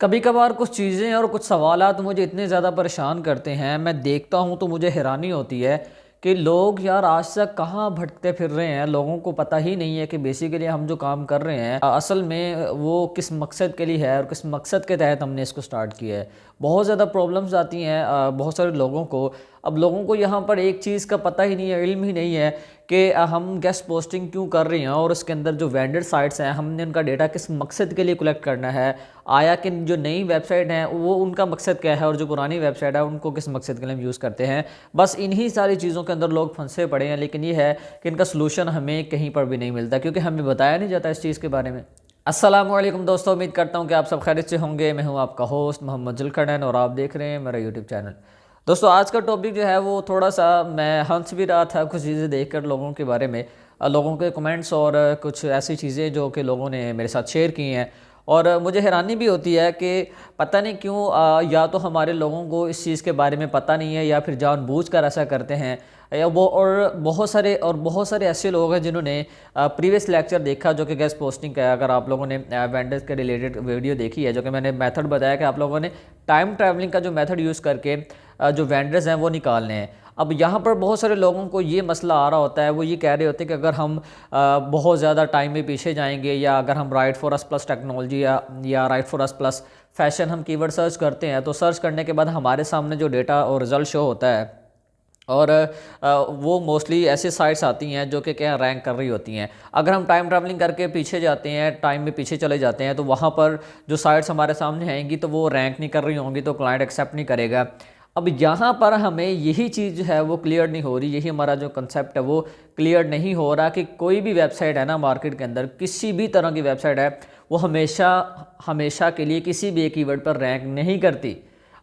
कभी कभार कुछ चीज़ें और कुछ सवालात मुझे इतने ज़्यादा परेशान करते हैं, मैं देखता हूँ तो मुझे हैरानी होती है कि लोग यार आज तक कहाँ भटकते फिर रहे हैं। लोगों को पता ही नहीं है कि बेसिकली हम जो काम कर रहे हैं असल में वो किस मकसद के लिए है और किस मकसद के तहत हमने इसको स्टार्ट किया है। बहुत ज़्यादा प्रॉब्लम्स आती हैं बहुत सारे लोगों को। अब लोगों को यहाँ पर एक चीज़ का पता ही नहीं है, इल्म ही नहीं है कि हम गेस्ट पोस्टिंग क्यों कर रहे हैं और उसके अंदर जो वेंडर साइट्स हैं हमने उनका डेटा किस मकसद के लिए कलेक्ट करना है। आया कि जो नई वेबसाइट हैं वो उनका मकसद क्या है और जो पुरानी वेबसाइट है उनको किस मकसद के लिए हम यूज़ करते हैं। बस इन्हीं सारी चीज़ों के अंदर लोग फंसे पड़े हैं, लेकिन ये है कि इनका सलूशन हमें कहीं पर भी नहीं मिलता क्योंकि हमें बताया नहीं जाता इस चीज़ के बारे में। अस्सलाम वालेकुम दोस्तों, उम्मीद करता हूँ कि आप सब खैरियत से होंगे। मैं हूँ आपका होस्ट मोहम्मद जुल्करनैन और आप देख रहे हैं मेरा यूट्यूब चैनल। दोस्तों, आज का टॉपिक जो है वो थोड़ा सा मैं हंस भी रहा था कुछ चीज़ें देखकर लोगों के बारे में, लोगों के कमेंट्स और कुछ ऐसी चीज़ें जो कि लोगों ने मेरे साथ शेयर की हैं। और मुझे हैरानी भी होती है कि पता नहीं क्यों या तो हमारे लोगों को इस चीज़ के बारे में पता नहीं है या फिर जानबूझकर ऐसा करते हैं या वो। और बहुत सारे ऐसे लोग हैं जिन्होंने प्रीवियस लेक्चर देखा जो कि गेस्ट पोस्टिंग का है। अगर आप लोगों ने वेंडर्स के रिलेटेड वीडियो देखी है, जो कि मैंने मेथड बताया कि आप लोगों ने टाइम ट्रैवलिंग का जो मेथड यूज़ करके जो वेंडर्स हैं वो निकालने हैं। अब यहाँ पर बहुत सारे लोगों को ये मसला आ रहा होता है, वो ये कह रहे होते हैं कि अगर हम बहुत ज़्यादा टाइम में पीछे जाएंगे या अगर हम right for us plus technology या right for us plus fashion हम कीवर्ड सर्च करते हैं तो सर्च करने के बाद हमारे सामने जो डेटा और रिजल्ट शो होता है और वो मोस्टली ऐसे साइट्स आती हैं जो कि क्या रैंक कर रही होती हैं। अगर हम टाइम ट्रैवलिंग करके पीछे जाते हैं, टाइम में पीछे चले जाते हैं, तो वहाँ पर जो साइट्स हमारे सामने आएंगी तो वो रैंक नहीं कर रही होंगी, तो क्लाइंट एक्सेप्ट नहीं करेगा। अब यहाँ पर हमें यही चीज़ जो है वो क्लियर नहीं हो रही, यही हमारा जो कंसेप्ट है वो क्लियर नहीं हो रहा कि कोई भी वेबसाइट है ना मार्केट के अंदर, किसी भी तरह की वेबसाइट है, वो हमेशा हमेशा के लिए किसी भी एक कीवर्ड पर रैंक नहीं करती।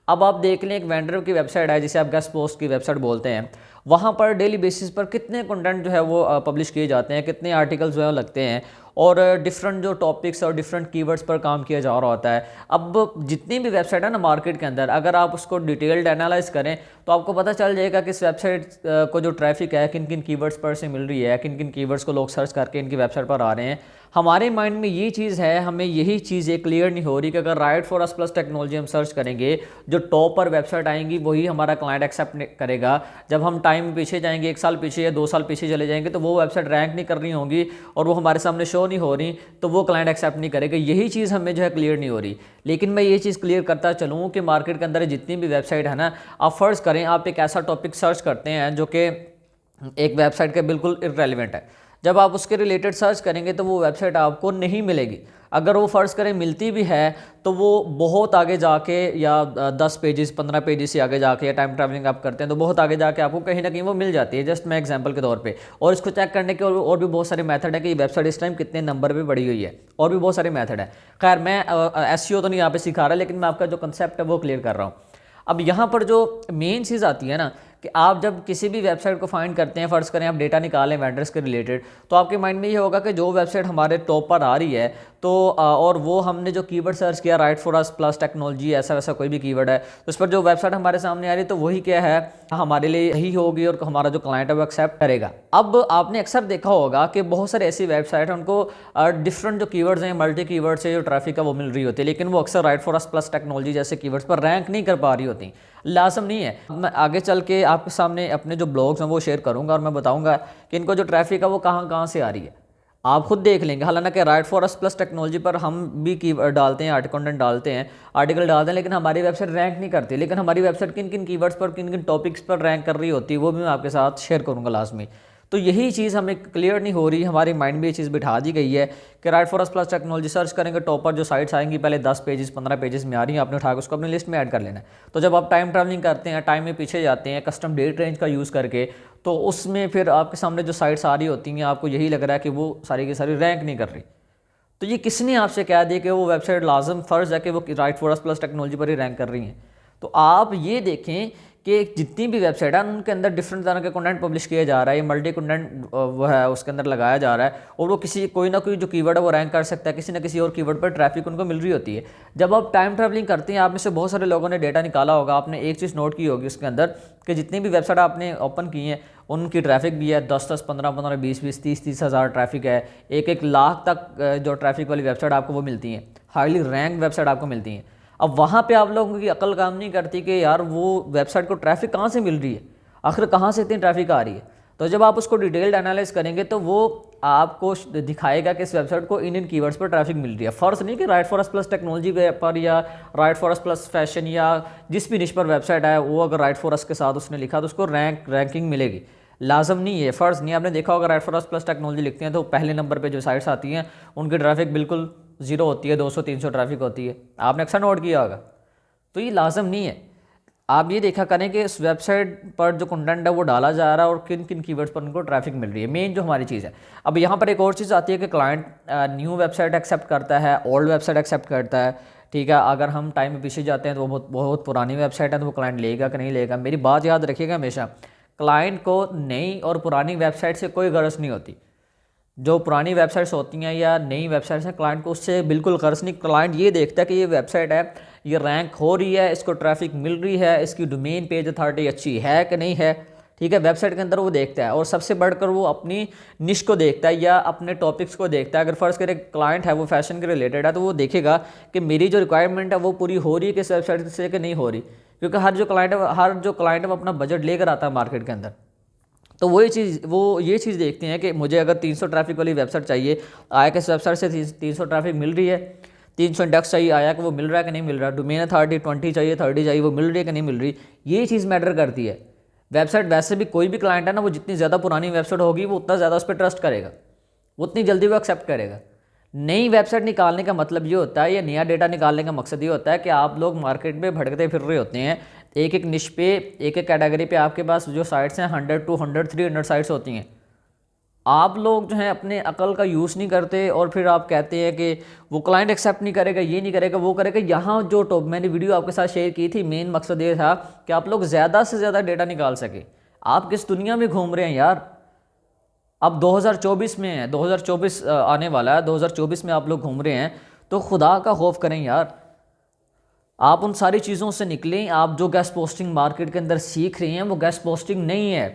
अब आप देख लें, एक वेंडर की वेबसाइट है जिसे आप गेस्ट पोस्ट की वेबसाइट बोलते हैं, वहाँ पर डेली बेसिस पर कितने कंटेंट जो है वो पब्लिश किए जाते हैं, कितने आर्टिकल्स जो है वो लगते हैं और डिफरेंट जो टॉपिक्स और डिफरेंट कीवर्ड्स पर काम किया जा रहा होता है। अब जितनी भी वेबसाइट है ना मार्केट के अंदर, अगर आप उसको डिटेल्ड एनालाइज करें तो आपको पता चल जाएगा कि इस वेबसाइट को जो ट्रैफिक है किन किन कीवर्ड्स पर से मिल रही है, किन किन कीवर्ड्स को लोग सर्च करके इनकी वेबसाइट पर आ रहे हैं। हमारे माइंड में ये चीज़ है, हमें यही चीज़ क्लियर नहीं हो रही कि अगर right for us plus technology हम सर्च करेंगे, जो टॉप पर वेबसाइट आएंगी वही हमारा क्लाइंट एक्सेप्ट करेगा। जब हम टाइम पीछे जाएंगे, 1 साल पीछे या 2 साल पीछे चले जाएंगे, तो वो वेबसाइट रैंक नहीं कर रही होंगी और वो हमारे सामने शो नहीं हो रही, तो वो क्लाइंट एक्सेप्ट नहीं करेगा। यही चीज़ हमें जो है क्लियर नहीं हो रही। लेकिन मैं ये चीज़ क्लियर करता चलूँ कि मार्केट के अंदर जितनी भी वेबसाइट है ना, आप फर्ज करें आप एक ऐसा टॉपिक सर्च करते हैं जो कि एक वेबसाइट के बिल्कुल इररेलेवेंट है। जब आप उसके रिलेटेड सर्च करेंगे तो वो वेबसाइट आपको नहीं मिलेगी। अगर वो फ़र्ज़ करें मिलती भी है तो वो बहुत आगे जाके या 10 पेजेस 15 पेजेस से आगे जाके, या टाइम ट्रैवलिंग आप करते हैं तो बहुत आगे जाके आपको कहीं ना कहीं वो मिल जाती है। जस्ट मैं एग्जांपल के तौर पे, और इसको चेक करने के और भी बहुत सारे मेथड है कि ये वेबसाइट इस टाइम कितने नंबर पे बढ़ी हुई है, और भी बहुत सारे मेथड है। खैर, मैं एसईओ तो नहीं यहाँ पे सिखा रहा, लेकिन मैं आपका जो कंसेप्ट है वो क्लियर कर रहा हूँ। अब यहाँ पर जो मेन चीज़ आती है ना कि आप जब किसी भी वेबसाइट को फाइंड करते हैं, फ़र्ज़ करें आप डेटा निकालें वेंडर्स के रिलेटेड, तो आपके माइंड में ये होगा कि जो वेबसाइट हमारे टॉप पर आ रही है तो और वो हमने जो कीवर्ड सर्च किया right for us plus technology, ऐसा वैसा कोई भी कीवर्ड है, तो उस पर जो वेबसाइट हमारे सामने आ रही है तो वही क्या है हमारे लिए यही होगी और हमारा जो क्लाइंट है वो एक्सेप्ट करेगा। अब आपने अक्सर देखा होगा कि बहुत सारे ऐसी वेबसाइट हैं उनको डिफरेंट जो कीवर्ड्स हैं, मल्टी कीवर्ड से जो ट्रैफिक है वो मिल रही होती है, लेकिन वो अक्सर right for us plus technology जैसे कीवर्ड्स पर रैंक नहीं कर पा रही होती। लाजम नहीं है, मैं आगे चल के आपके सामने अपने जो ब्लॉग्स हैं वो शेयर करूंगा और मैं बताऊंगा कि इनको जो ट्रैफिक है वो कहाँ कहाँ से आ रही है। आप खुद देख लेंगे। हालांकि right for us plus technology पर हम भी की डालते हैं, कंटेंट डालते हैं, आर्टिकल डालते हैं, लेकिन हमारी वेबसाइट रैंक नहीं करती। लेकिन हमारी वेबसाइट किन किन कीवर्ड्स पर, किन किन टॉपिक्स पर रैंक कर रही होती है वो भी मैं आपके साथ शेयर करूंगा लाजमी। तो यही चीज़ हमें क्लियर नहीं हो रही, हमारे माइंड में ये चीज़ बिठा दी गई है कि right for us plus technology search करेंगे, टॉप पर जो साइट्स आएंगी पहले 10 पेजेस 15 पेजेस में आ रही हैं, आपने उठा के उसको अपनी लिस्ट में ऐड कर लेना है। तो जब आप टाइम ट्रैवलिंग करते हैं, टाइम में पीछे जाते हैं कस्टम डेट रेंज का यूज़ करके, तो उसमें फिर आपके सामने जो साइट्स आ रही होती हैं आपको यही लग रहा है कि वो सारी की सारी रैंक नहीं कर रही। तो ये किसने आपसे कह दिया कि वो वेबसाइट लाजम फ़र्ज़ है कि वो right for us plus technology पर ही रैंक कर रही हैं। तो आप ये देखें कि जितनी भी वेबसाइट है उनके अंदर डिफरेंट तरह के कंटेंट पब्लिश किया जा रहा है, ये मल्टी कंटेंट वो है उसके अंदर लगाया जा रहा है, और वो किसी कोई ना कोई जो कीवर्ड है वो रैंक कर सकता है, किसी ना किसी और कीवर्ड पर ट्रैफिक उनको मिल रही होती है। जब आप टाइम ट्रैवलिंग करते हैं, आप में से बहुत सारे लोगों ने डेटा निकाला होगा, आपने एक चीज़ नोट की होगी उसके अंदर कि जितनी भी वेबसाइट आपने ओपन की हैं उनकी ट्रैफिक भी है 10-10, 15-15, 20-20, 30-30 हज़ार ट्रैफिक है, 1-1 लाख तक जो ट्रैफिक वाली वेबसाइट आपको वो मिलती हैं, हाईली रैंक वेबसाइट आपको मिलती हैं। अब वहाँ पे आप लोगों की अकल काम नहीं करती कि यार वो वेबसाइट को ट्रैफिक कहाँ से मिल रही है, आखिर कहाँ से इतनी ट्रैफिक आ रही है। तो जब आप उसको डिटेल्ड एनालाइज करेंगे तो वो आपको दिखाएगा कि इस वेबसाइट को इन कीवर्ड्स पर ट्रैफिक मिल रही है। फ़र्ज़ नहीं कि राइट फॉरेस्ट प्लस टेक्नोलॉजी पर या राइट फॉरेस्ट प्लस फैशन या जिस भी निश पर वेबसाइट है वो अगर राइट फॉरेस्ट के साथ उसने लिखा तो उसको रैंकिंग मिलेगी, लाजम नहीं है, फ़र्ज़ नहीं। आपने देखा होगा राइट फॉरेस्ट प्लस टेक्नोलॉजी लिखते हैं तो पहले नंबर पर जो साइट्स आती हैं उनकी ट्रैफिक बिल्कुल ज़ीरो होती है, 200-300 ट्रैफिक होती है, आपने अक्सर नोट किया होगा। तो ये लाजम नहीं है। आप ये देखा करें कि इस वेबसाइट पर जो कंटेंट है वो डाला जा रहा है और किन किन कीवर्ड्स पर उनको ट्रैफिक मिल रही है, मेन जो हमारी चीज़ है। अब यहाँ पर एक और चीज़ आती है कि क्लाइंट न्यू वेबसाइट एक्सेप्ट करता है, ओल्ड वेबसाइट एक्सेप्ट करता है, ठीक है। अगर हम टाइम में पीछे जाते हैं तो वो बहुत बहुत पुरानी वेबसाइट है तो वो क्लाइंट लेगा कि नहीं लेगा। मेरी बात याद रखिएगा हमेशा, क्लाइंट को नई और पुरानी वेबसाइट से कोई गर्ज नहीं होती। जो पुरानी वेबसाइट्स होती हैं या नई वेबसाइट्स हैं, क्लाइंट को उससे बिल्कुल गर्ज नहीं। क्लाइंट ये देखता है कि ये वेबसाइट है, ये रैंक हो रही है, इसको ट्रैफिक मिल रही है, इसकी डोमेन पेज अथॉरिटी अच्छी है कि नहीं है, ठीक है। वेबसाइट के अंदर वो देखता है और सबसे बढ़कर वो अपनी निश को देखता है या अपने टॉपिक्स को देखता है। अगर फ़र्ज़ करें क्लाइंट है वो फैशन के रिलेटेड है तो वो देखेगा कि मेरी जो रिक्वायरमेंट है वो पूरी हो रही है किस वेबसाइट से कि नहीं हो रही, क्योंकि हर जो क्लाइंट है वो अपना बजट लेकर आता है मार्केट के अंदर। तो वो ये चीज़ देखते हैं कि मुझे अगर 300 ट्रैफिक वाली वेबसाइट चाहिए, आया कि इस वेबसाइट से 300 ट्रैफिक मिल रही है, 300 इंडेक्स चाहिए, आया कि वो मिल रहा है कि नहीं मिल रहा, डोमेन अथॉरिटी 20 चाहिए, 30 चाहिए, वो मिल रही है कि नहीं मिल रही, ये चीज़ मैटर करती है। वेबसाइट वैसे भी कोई भी क्लाइंट है ना, वो जितनी ज़्यादा पुरानी वेबसाइट होगी वो उतना ज़्यादा उस पर ट्रस्ट करेगा, उतनी जल्दी वो एक्सेप्ट करेगा। नई वेबसाइट निकालने का मतलब ये होता है या नया डेटा निकालने का मकसद ये होता है कि आप लोग मार्केट में भटकते फिर रहे होते हैं, एक एक निश पे, एक एक कैटेगरी पे आपके पास जो साइट्स हैं 100, 200, 300 साइट्स होती हैं। आप लोग जो हैं अपने अकल का यूज़ नहीं करते और फिर आप कहते हैं कि वो क्लाइंट एक्सेप्ट नहीं करेगा, ये नहीं करेगा, वो करेगा। यहाँ जो टॉप मैंने वीडियो आपके साथ शेयर की थी, मेन मकसद ये था कि आप लोग ज़्यादा से ज़्यादा डेटा निकाल सके। आप किस दुनिया में घूम रहे हैं यार, अब 2024 में है, 2024 आने वाला है, 2024 में आप लोग घूम रहे हैं, तो खुदा का खौफ करें यार। आप उन सारी चीज़ों से निकलें। आप जो गेस्ट पोस्टिंग मार्केट के अंदर सीख रहे हैं वो गेस्ट पोस्टिंग नहीं है,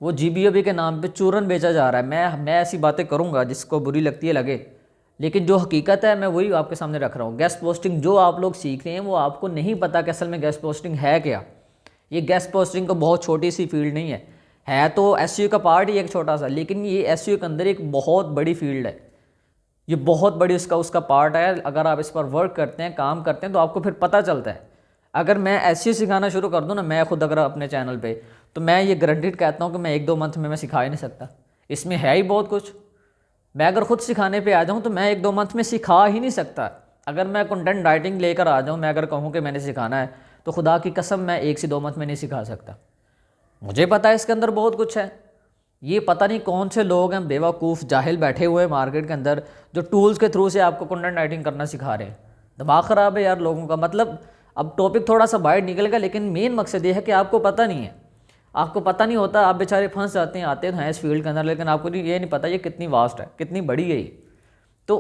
वो जीबीओबी के नाम पे चूरन बेचा जा रहा है। मैं ऐसी बातें करूँगा जिसको बुरी लगती है लगे, लेकिन जो हकीकत है मैं वही आपके सामने रख रहा हूँ। गेस्ट पोस्टिंग जो आप लोग सीख रहे हैं वो आपको नहीं पता कि असल में गेस्ट पोस्टिंग है क्या। ये गेस्ट पोस्टिंग तो बहुत छोटी सी फील्ड नहीं है तो एसईओ का पार्ट ही एक छोटा सा, लेकिन ये एसईओ के अंदर एक बहुत बड़ी फील्ड है, ये बहुत बड़ी उसका पार्ट है। अगर आप इस पर वर्क करते हैं, काम करते हैं, तो आपको फिर पता चलता है। अगर मैं एसईओ सिखाना शुरू कर दूँ ना, मैं खुद अगर अपने चैनल पे, तो मैं ये गारंटीड कहता हूँ कि मैं 1-2 मंथ में मैं सिखा ही नहीं सकता। इसमें है ही बहुत कुछ। मैं अगर खुद सिखाने पे आ जाऊँ तो मैं 1-2 मंथ में सिखा ही नहीं सकता। अगर मैं कंटेंट राइटिंग लेकर आ जाऊँ, मैं अगर कहूँ कि मैंने सिखाना है, तो खुदा की कसम मैं 1 से 2 मंथ में नहीं सिखा सकता। मुझे पता है इसके अंदर बहुत कुछ है। ये पता नहीं कौन से लोग हैं बेवकूफ़ जाहिल बैठे हुए हैं मार्केट के अंदर, जो टूल्स के थ्रू से आपको कंटेंट राइटिंग करना सिखा रहे हैं। दिमाग ख़राब है यार लोगों का। मतलब अब टॉपिक थोड़ा सा बाहर निकलेगा, लेकिन मेन मकसद ये है कि आपको पता नहीं है, आपको पता नहीं होता, आप बेचारे फंस जाते हैं, आते हैं इस फील्ड के अंदर, लेकिन आपको ये नहीं पता ये कितनी वास्ट है, कितनी बड़ी है ये। तो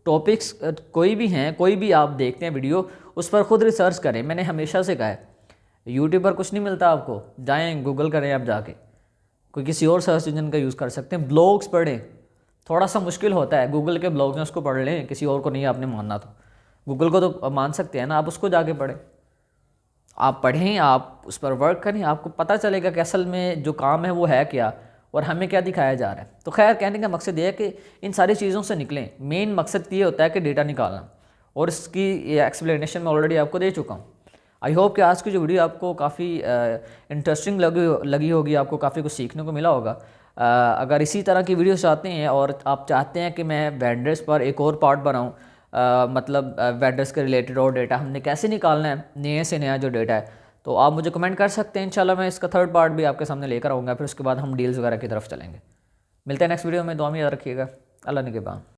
टॉपिक्स कोई भी हैं, कोई भी आप देखते हैं वीडियो, उस पर खुद रिसर्च करें। मैंने हमेशा से कहा है, यूट्यूब पर कुछ नहीं मिलता आपको, जाएँ गूगल करें आप जाके, कोई किसी और सर्च इंजन का यूज़ कर सकते हैं। ब्लॉग्स पढ़ें, थोड़ा सा मुश्किल होता है, गूगल के ब्लॉग्स हैं उसको पढ़ लें, किसी और को नहीं आपने मानना तो गूगल को तो मान सकते हैं ना, आप उसको जाके पढ़ें। आप पढ़ें, आप उस पर वर्क करें, आपको पता चलेगा कि असल में जो काम है वो है क्या और हमें क्या दिखाया जा रहा है। तो खैर, कहने का मकसद ये है कि इन सारी चीज़ों से निकलें। मेन मकसद ये होता है कि डेटा निकालना, और इसकी एक्सप्लेनेशन मैं ऑलरेडी आपको दे चुका हूँ। आई होप कि आज की जो वीडियो आपको काफ़ी इंटरेस्टिंग लगी होगी, आपको काफ़ी कुछ सीखने को मिला होगा। अगर इसी तरह की वीडियो चाहते हैं और आप चाहते हैं कि मैं वेंडर्स पर एक और पार्ट बनाऊं, मतलब वेंडर्स के रिलेटेड और डेटा हमने कैसे निकालना है, नए से नया जो डेटा है, तो आप मुझे कमेंट कर सकते हैं। इंशाल्लाह मैं इसका 3rd पार्ट भी आपके सामने लेकर आऊँगा। फिर उसके बाद हम डील्स वगैरह की तरफ चलेंगे। मिलते हैं नेक्स्ट वीडियो में। दुआ में याद रखिएगा। अल्लाह निगहबान।